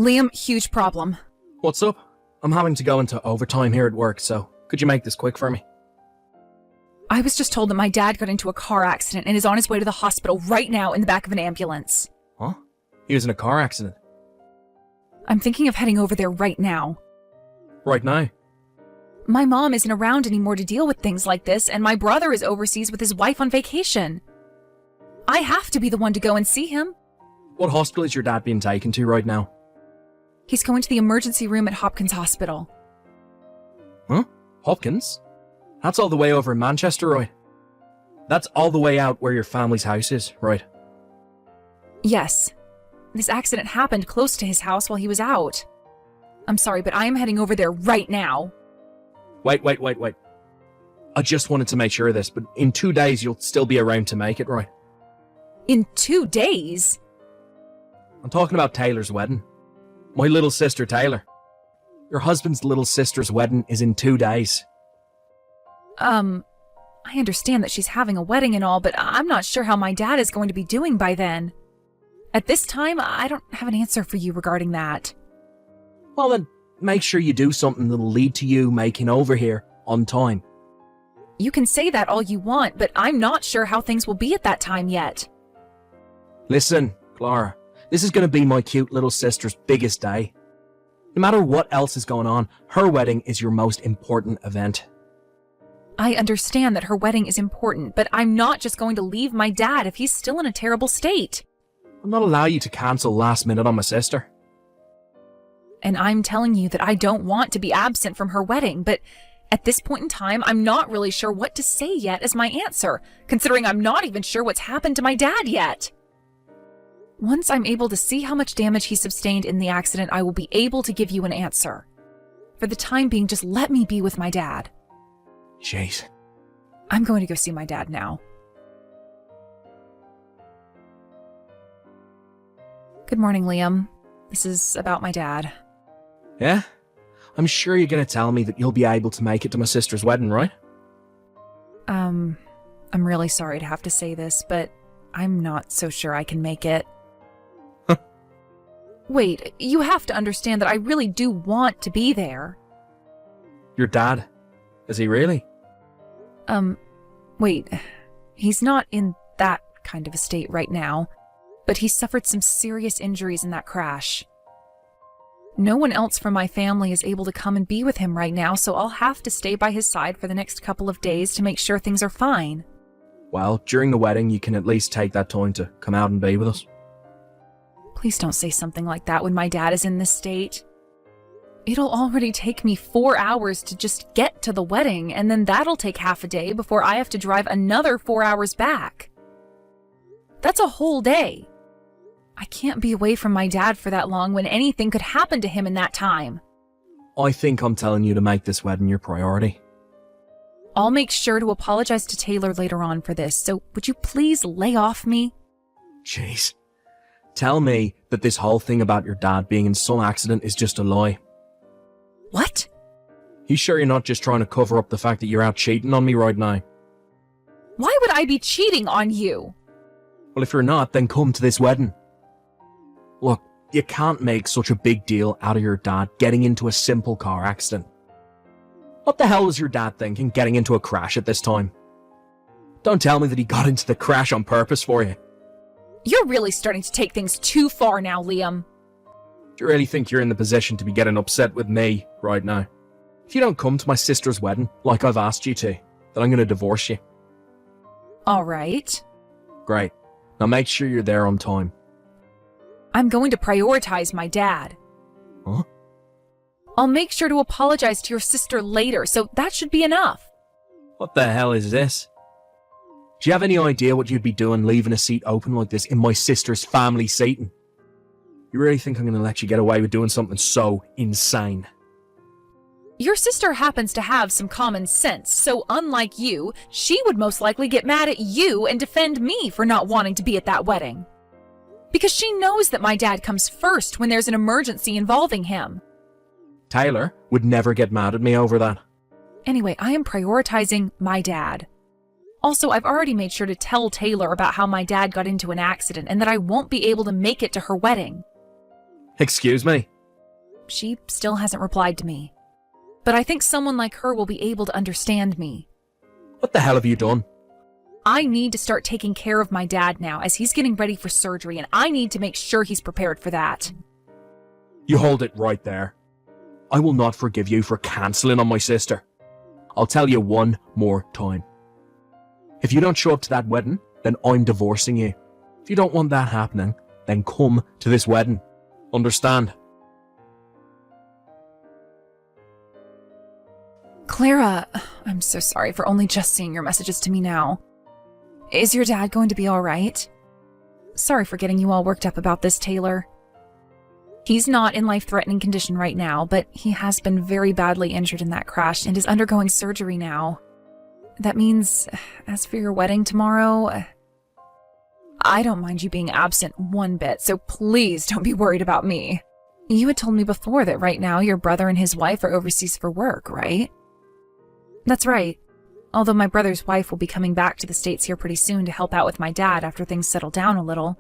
Liam, huge problem. What's up? I'm having to go into overtime here at work, so could you make this quick for me? I was just told that my dad got into a car accident and is on his way to the hospital right now in the back of an ambulance. Huh? He was in a car accident? I'm thinking of heading over there right now. Right now? My mom isn't around anymore to deal with things like this, and my brother is overseas with his wife on vacation. I have to be the one to go and see him. What hospital is your dad being taken to right now? He's going to the emergency room at Hopkins Hospital. Huh? Hopkins? That's all the way over in Manchester, right? That's all the way out where your family's house is, right? Yes. This accident happened close to his house while he was out. I'm sorry, but I am heading over there right now. Wait. I just wanted to make sure of this, but in 2 days you'll still be around to make it, right? In 2 days? I'm talking about Taylor's wedding. My little sister, Taylor. Your husband's little sister's wedding is in 2 days. I understand that she's having a wedding and all, but I'm not sure how my dad is going to be doing by then. At this time, I don't have an answer for you regarding that. Well then, make sure you do something that'll lead to you making over here on time. You can say that all you want, but I'm not sure how things will be at that time yet. Listen, Clara, this is going to be my cute little sister's biggest day. No matter what else is going on, her wedding is your most important event. I understand that her wedding is important, but I'm not just going to leave my dad if he's still in a terrible state. I'll not allow you to cancel last minute on my sister. And I'm telling you that I don't want to be absent from her wedding, but at this point in time, I'm not really sure what to say yet as my answer, considering I'm not even sure what's happened to my dad yet. Once I'm able to see how much damage he sustained in the accident, I will be able to give you an answer. For the time being, just let me be with my dad. Jeez. I'm going to go see my dad now. Good morning, Liam. This is about my dad. Yeah? I'm sure you're going to tell me that you'll be able to make it to my sister's wedding, right? I'm really sorry to have to say this, but I'm not so sure I can make it. Wait, you have to understand that I really do want to be there. Your dad? Is he really? Wait. He's not in that kind of a state right now, but he suffered some serious injuries in that crash. No one else from my family is able to come and be with him right now, so I'll have to stay by his side for the next couple of days to make sure things are fine. Well, during the wedding, you can at least take that time to come out and be with us. Please don't say something like that when my dad is in this state. It'll already take me 4 hours to just get to the wedding, and then that'll take half a day before I have to drive another 4 hours back. That's a whole day. I can't be away from my dad for that long when anything could happen to him in that time. I think I'm telling you to make this wedding your priority. I'll make sure to apologize to Taylor later on for this, so would you please lay off me? Jeez. Tell me that this whole thing about your dad being in some accident is just a lie. What? You sure you're not just trying to cover up the fact that you're out cheating on me right now? Why would I be cheating on you? Well, if you're not, then come to this wedding. Look, you can't make such a big deal out of your dad getting into a simple car accident. What the hell was your dad thinking getting into a crash at this time? Don't tell me that he got into the crash on purpose for you. You're really starting to take things too far now, Liam. Do you really think you're in the position to be getting upset with me right now? If you don't come to my sister's wedding, like I've asked you to, then I'm going to divorce you. All right. Great. Now make sure you're there on time. I'm going to prioritize my dad. Huh? I'll make sure to apologize to your sister later, so that should be enough. What the hell is this? Do you have any idea what you'd be doing leaving a seat open like this in my sister's family seating? You really think I'm going to let you get away with doing something so insane? Your sister happens to have some common sense, so unlike you, she would most likely get mad at you and defend me for not wanting to be at that wedding. Because she knows that my dad comes first when there's an emergency involving him. Taylor would never get mad at me over that. Anyway, I am prioritizing my dad. Also, I've already made sure to tell Taylor about how my dad got into an accident and that I won't be able to make it to her wedding. Excuse me? She still hasn't replied to me. But I think someone like her will be able to understand me. What the hell have you done? I need to start taking care of my dad now as he's getting ready for surgery, and I need to make sure he's prepared for that. You hold it right there. I will not forgive you for cancelling on my sister. I'll tell you one more time. If you don't show up to that wedding, then I'm divorcing you. If you don't want that happening, then come to this wedding. Understand? Clara, I'm so sorry for only just seeing your messages to me now. Is your dad going to be all right? Sorry for getting you all worked up about this, Taylor. He's not in life-threatening condition right now, but he has been very badly injured in that crash and is undergoing surgery now. That means, as for your wedding tomorrow, I don't mind you being absent one bit, so please don't be worried about me. You had told me before that right now your brother and his wife are overseas for work, right? That's right. Although my brother's wife will be coming back to the States here pretty soon to help out with my dad after things settle down a little.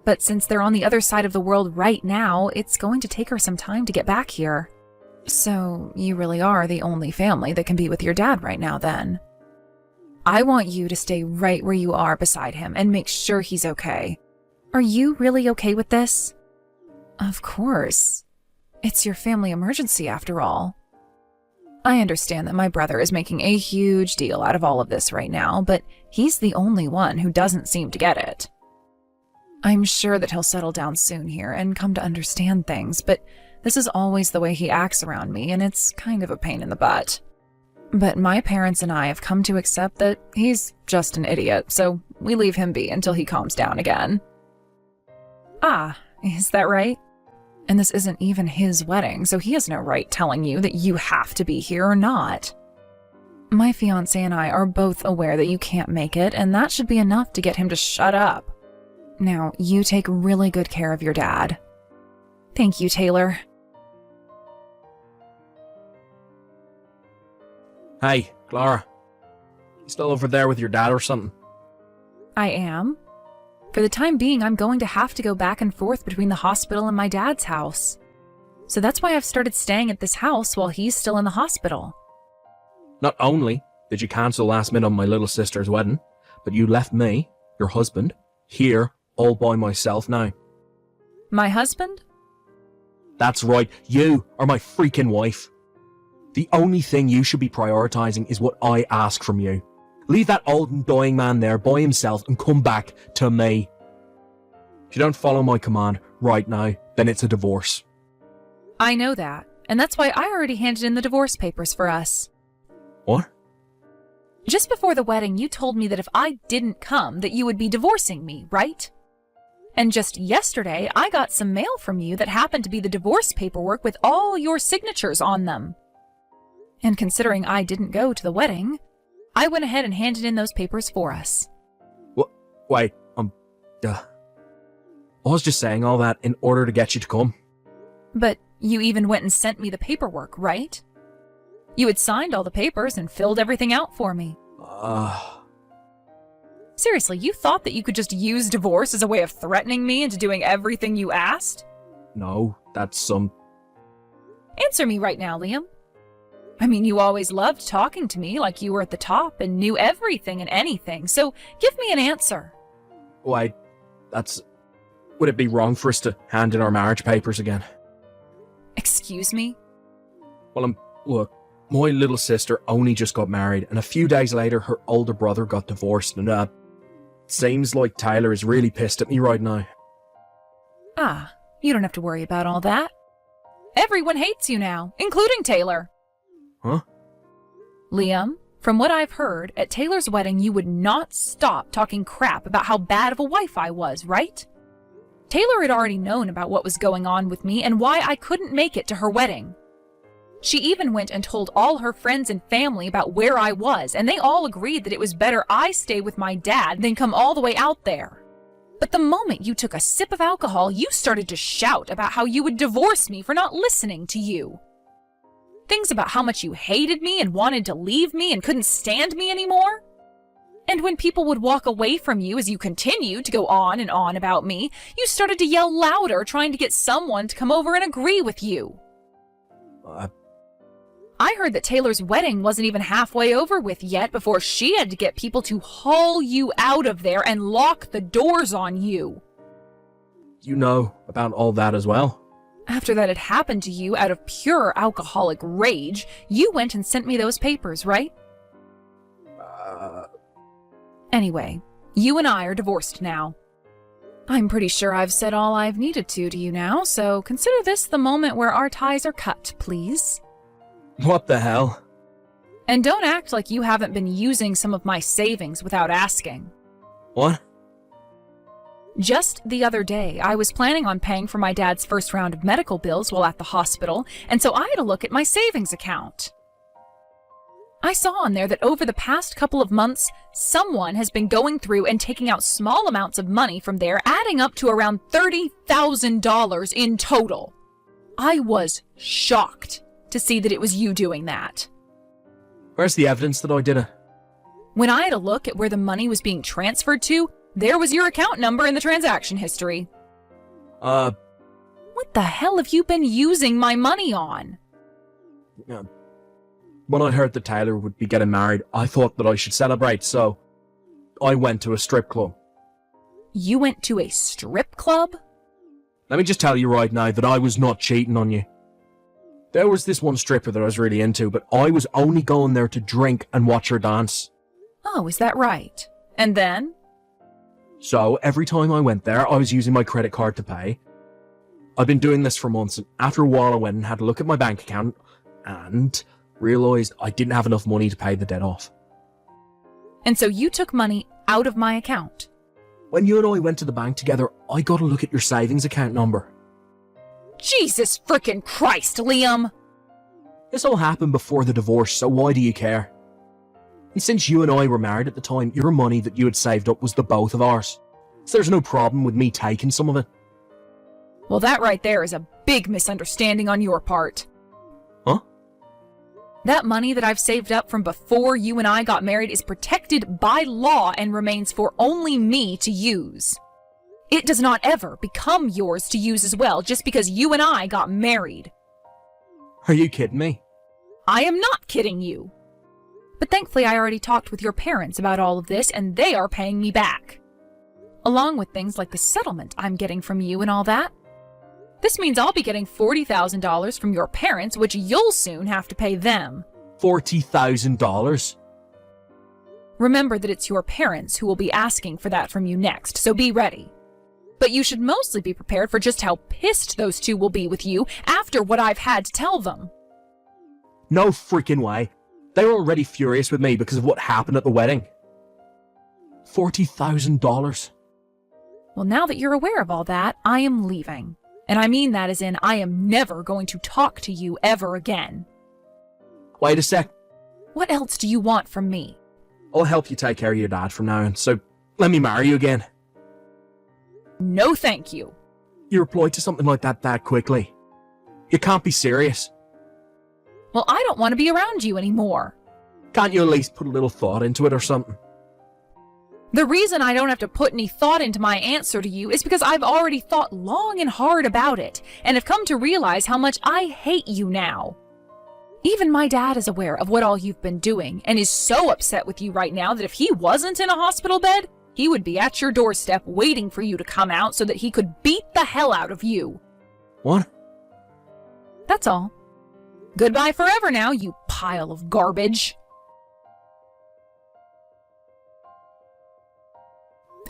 But since they're on the other side of the world right now, it's going to take her some time to get back here. So you really are the only family that can be with your dad right now then. I want you to stay right where you are beside him and make sure he's okay. Are you really okay with this? Of course. It's your family emergency after all. I understand that my brother is making a huge deal out of all of this right now, but he's the only one who doesn't seem to get it. I'm sure that he'll settle down soon here and come to understand things, but this is always the way he acts around me, and it's kind of a pain in the butt. But my parents and I have come to accept that he's just an idiot, so we leave him be until he calms down again. Ah, is that right? And this isn't even his wedding, so he has no right telling you that you have to be here or not. My fiancé and I are both aware that you can't make it, and that should be enough to get him to shut up. Now, you take really good care of your dad. Thank you, Taylor. Hey, Clara. You still over there with your dad or something? I am. For the time being, I'm going to have to go back and forth between the hospital and my dad's house. So that's why I've started staying at this house while he's still in the hospital. Not only did you cancel last minute on my little sister's wedding, but you left me, your husband, here all by myself now. My husband? That's right, you are my freaking wife. The only thing you should be prioritizing is what I ask from you. Leave that old and dying man there by himself and come back to me. If you don't follow my command right now, then it's a divorce. I know that, and that's why I already handed in the divorce papers for us. What? Just before the wedding, you told me that if I didn't come, that you would be divorcing me, right? And just yesterday, I got some mail from you that happened to be the divorce paperwork with all your signatures on them. And considering I didn't go to the wedding, I went ahead and handed in those papers for us. What? Wait, I was just saying all that in order to get you to come. But you even went and sent me the paperwork, right? You had signed all the papers and filled everything out for me. Seriously, you thought that you could just use divorce as a way of threatening me into doing everything you asked? No, that's Answer me right now, Liam. I mean, you always loved talking to me like you were at the top and knew everything and anything, so give me an answer. Wait, would it be wrong for us to hand in our marriage papers again? Excuse me? Well, look, my little sister only just got married, and a few days later her older brother got divorced, and it seems like Tyler is really pissed at me right now. Ah, you don't have to worry about all that. Everyone hates you now, including Taylor. Huh? Liam, from what I've heard, at Taylor's wedding you would not stop talking crap about how bad of a wife I was, right? Taylor had already known about what was going on with me and why I couldn't make it to her wedding. She even went and told all her friends and family about where I was, and they all agreed that it was better I stay with my dad than come all the way out there. But the moment you took a sip of alcohol, you started to shout about how you would divorce me for not listening to you. Things about how much you hated me and wanted to leave me and couldn't stand me anymore. And when people would walk away from you as you continued to go on and on about me, you started to yell louder, trying to get someone to come over and agree with you. I heard that Taylor's wedding wasn't even halfway over with yet before she had to get people to haul you out of there and lock the doors on you. You know about all that as well? After that had happened to you out of pure alcoholic rage, you went and sent me those papers, right? Anyway, you and I are divorced now. I'm pretty sure I've said all I've needed to you now, so consider this the moment where our ties are cut, please. What the hell? And don't act like you haven't been using some of my savings without asking. What? Just the other day, I was planning on paying for my dad's first round of medical bills while at the hospital, and so I had a look at my savings account. I saw on there that over the past couple of months, someone has been going through and taking out small amounts of money from there, adding up to around $30,000 in total. I was shocked to see that it was you doing that. Where's the evidence that I did it? When I had a look at where the money was being transferred to, there was your account number in the transaction history. What the hell have you been using my money on? When I heard that Taylor would be getting married, I thought that I should celebrate, so I went to a strip club. You went to a strip club? Let me just tell you right now that I was not cheating on you. There was this one stripper that I was really into, but I was only going there to drink and watch her dance. Oh, is that right? And then? So, every time I went there, I was using my credit card to pay. I'd been doing this for months, and after a while I went and had a look at my bank account, and realised I didn't have enough money to pay the debt off. And so you took money out of my account? When you and I went to the bank together, I got a look at your savings account number. Jesus frickin' Christ, Liam! This all happened before the divorce, so why do you care? And since you and I were married at the time, your money that you had saved up was the both of ours. So there's no problem with me taking some of it. Well, that right there is a big misunderstanding on your part. Huh? That money that I've saved up from before you and I got married is protected by law and remains for only me to use. It does not ever become yours to use as well just because you and I got married. Are you kidding me? I am not kidding you. But thankfully I already talked with your parents about all of this and they are paying me back. Along with things like the settlement I'm getting from you and all that. This means I'll be getting $40,000 from your parents, which you'll soon have to pay them. $40,000? Remember that it's your parents who will be asking for that from you next, so be ready. But you should mostly be prepared for just how pissed those two will be with you after what I've had to tell them. No freaking way. They're already furious with me because of what happened at the wedding. $40,000. Well, now that you're aware of all that, I am leaving. And I mean that as in I am never going to talk to you ever again. Wait a sec. What else do you want from me? I'll help you take care of your dad from now on, so let me marry you again. No thank you. You replied to something like that quickly. You can't be serious. Well, I don't want to be around you anymore. Can't you at least put a little thought into it or something? The reason I don't have to put any thought into my answer to you is because I've already thought long and hard about it, and have come to realize how much I hate you now. Even my dad is aware of what all you've been doing, and is so upset with you right now that if he wasn't in a hospital bed, he would be at your doorstep waiting for you to come out so that he could beat the hell out of you. What? That's all. Goodbye forever now, you pile of garbage.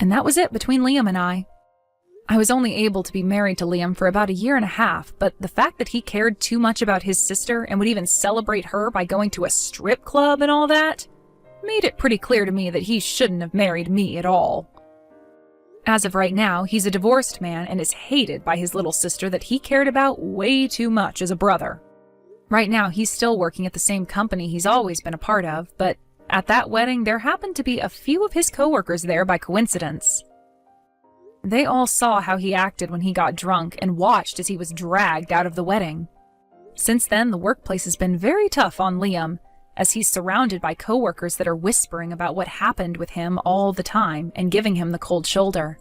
And that was it between Liam and I. I was only able to be married to Liam for about 1.5 years, but the fact that he cared too much about his sister and would even celebrate her by going to a strip club and all that made it pretty clear to me that he shouldn't have married me at all. As of right now, he's a divorced man and is hated by his little sister that he cared about way too much as a brother. Right now, he's still working at the same company he's always been a part of, but at that wedding, there happened to be a few of his coworkers there by coincidence. They all saw how he acted when he got drunk and watched as he was dragged out of the wedding. Since then, the workplace has been very tough on Liam, as he's surrounded by coworkers that are whispering about what happened with him all the time and giving him the cold shoulder.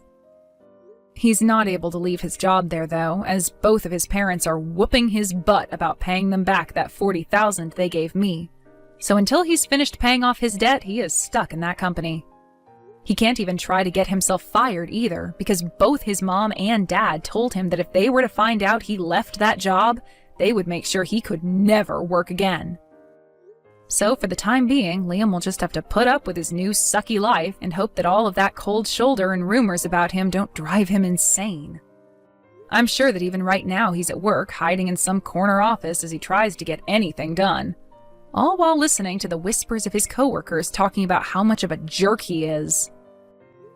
He's not able to leave his job there, though, as both of his parents are whooping his butt about paying them back that $40,000 they gave me. So until he's finished paying off his debt, he is stuck in that company. He can't even try to get himself fired either, because both his mom and dad told him that if they were to find out he left that job, they would make sure he could never work again. So for the time being, Liam will just have to put up with his new sucky life and hope that all of that cold shoulder and rumors about him don't drive him insane. I'm sure that even right now he's at work, hiding in some corner office as he tries to get anything done, all while listening to the whispers of his coworkers talking about how much of a jerk he is.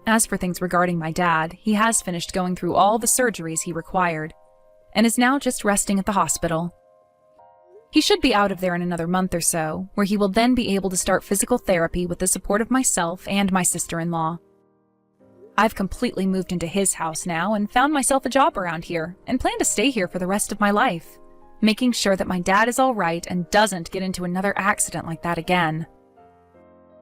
As for things regarding my dad, he has finished going through all the surgeries he required, and is now just resting at the hospital. He should be out of there in another month or so, where he will then be able to start physical therapy with the support of myself and my sister-in-law. I've completely moved into his house now and found myself a job around here, and plan to stay here for the rest of my life, making sure that my dad is all right and doesn't get into another accident like that again.